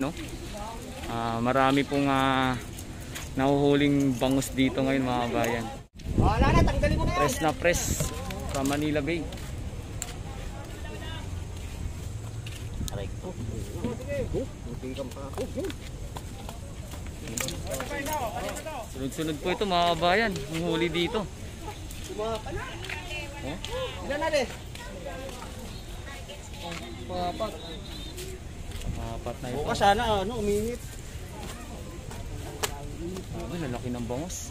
No? Marami pong nahuhuling bangus dito ngayon mga kabayan. Wala na, tanggalin mo na yan. Press na press from Manila Bay. Aray ko. Sige. Sunod-sunod po ito mga kabayan. Ang huli dito. Ilan na rin? Papat. Apat na ito. Bukas sana uminit. Lalaki ng bangus.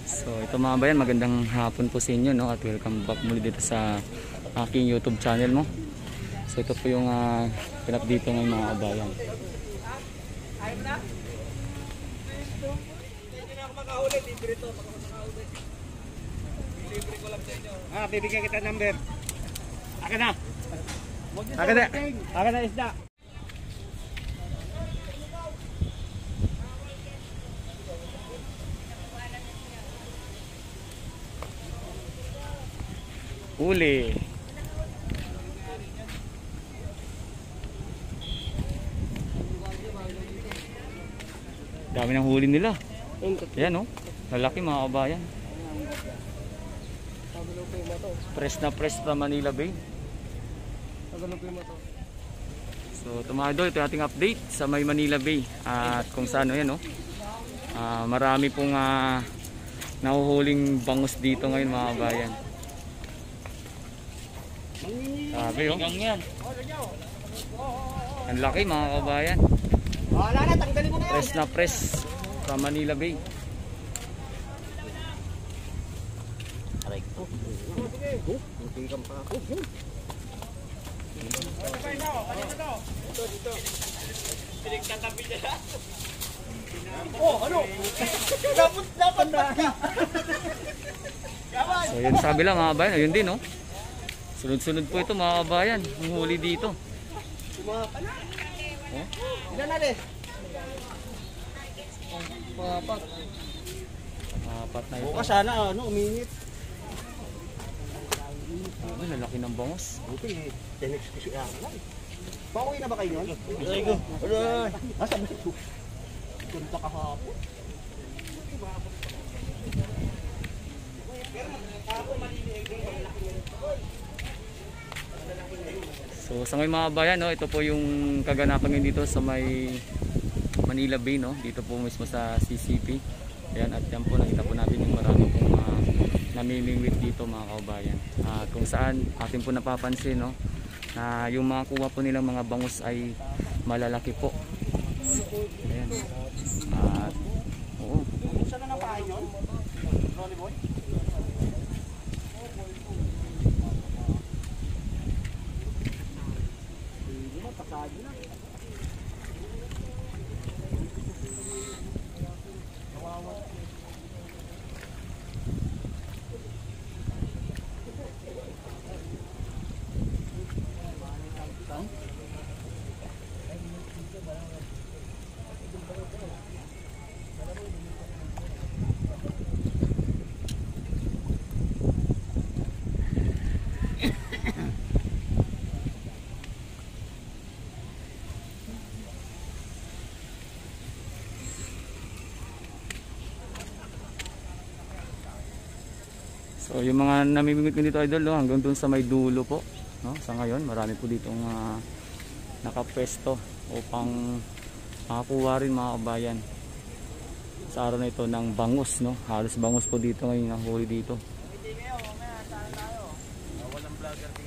So ito mga bayan, magandang hapon po sa inyo, no? At welcome back muli dito sa aking YouTube channel mo. So ito po yung pinap dito ng mga kabayan. Bibigyan kita number. Akin na. Akin na isda. Huli. Dami ng huli nila. Ayan, oh. Lalaki mga kabayan. Press na press from Manila Bay. So ito mga idol, ito yung ating update sa may Manila Bay. At kung saan, yan, oh. Marami pong nahuhuling bangus dito ngayon mga kabayan. Sabi, oh. Ang laki mga kabayan. Wala na, tanggalin mo na yan. Press na press from Manila Bay. Aray ko. Sige. Pinagtatabi niya. Oh, ano? Dapat na. So yun sabi lang mga kabayan, ayun din, oh. Sunod-sunod po ito mga kabayan, ang huli dito. Ilan na rin? Papat. Apat na ito. Bukas sana uminit. Lalaki ng bangus. Buti, 10x kasi pauwi na ba kayo nun? Ay ko. Aray. Sabi ko. Punta ka hapon. So sa ngayon mga kabayan, no, ito po yung kaganapan ngayon dito sa may Manila Bay, no? Dito po mismo sa CCP. Ayan, at yan po nakita po natin yung marami pong namimingwit dito mga kabayan. At kung saan atin po napapansin, no, na yung mga kuha po nilang mga bangus ay malalaki po. Ayan. At oo. Saan na napahin yun? Ronnie Boy? Pasado na. So yung mga namimingwit dito idol, no, hanggang dun sa may dulo po, no? Sa ngayon marami po ditong nakapwesto upang makakuha rin mga kabayan sa araw na ito ng bangus, no? Halos bangus po dito ngayon, nahuli dito. Walang vlogger dito.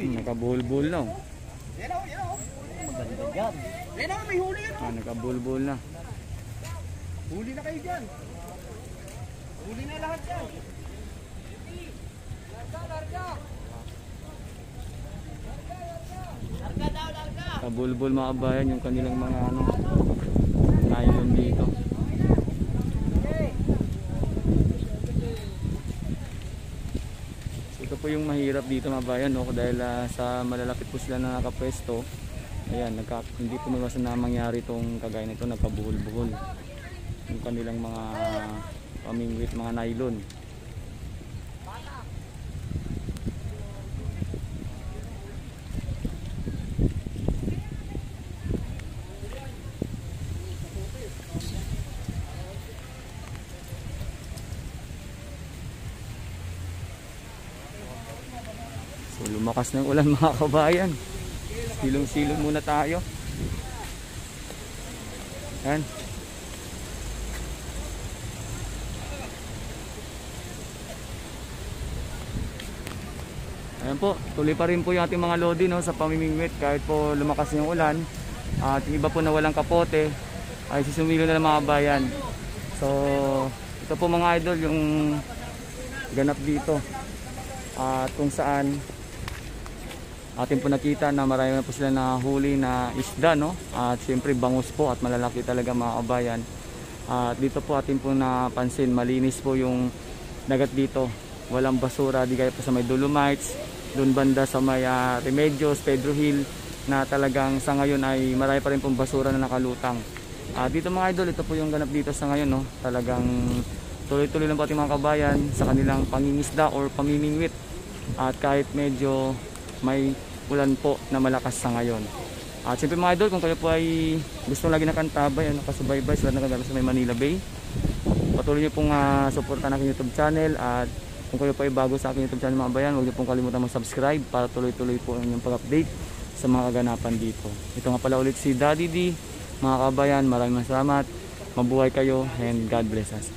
Nakabulbul na. Yan o. Maganda dyan. Yan o, may huli yan o. Nakabulbul na. Huli na kayo dyan. Huli na lahat dyan. Kabulbul mga kabayan yung kanilang mga nylon dito. Ito po yung mahirap dito mga bayan, no? Dahil sa malalapit po sila na nakapwesto. Ayan, hindi po mawasan na mangyari itong kagaya nito, nagkabuhol-buhol yung kanilang mga pamingwit, mga nylon. So lumakas na yung ulan mga kabayan. Silong-silong muna tayo. Yan. Ayan po, tuloy pa rin po yung ating mga lodi, no, sa pamimingwit kahit po lumakas yung ulan. At yung iba po na walang kapote ay sisumilo na ng mga kabayan. So ito po mga idol yung ganap dito. At kung saan atin po nakita na marami na po sila nahuli na isda, no? At siyempre bangus po at malalaki talaga mga kabayan. At dito po atin po napansin, malinis po yung dagat dito. Walang basura, di kaya po sa may Dolomites, doon banda sa may Remedios, Pedro Hill, na talagang sa ngayon ay marami pa rin pong basura na nakalutang. Dito mga idol, ito po yung ganap dito sa ngayon, no? Talagang tuloy-tuloy lang po ating mga kabayan sa kanilang pangingisda or pamimingwit. At kahit medyo may ulan po na malakas sa ngayon. At siyempre mga idol, kung kayo po ay gusto lagi nakantabay, nakasubaybay sila nakagala sa may Manila Bay, patuloy nyo pong supportan aking YouTube channel. At kung kayo po ay bago sa aking YouTube channel mga kabayan, huwag nyo pong kalimutan mag-subscribe para tuloy-tuloy po ang inyong pag-update sa mga kaganapan dito. Ito nga pala ulit si Daddy D. Mga kabayan, maraming salamat, mabuhay kayo, and God bless us.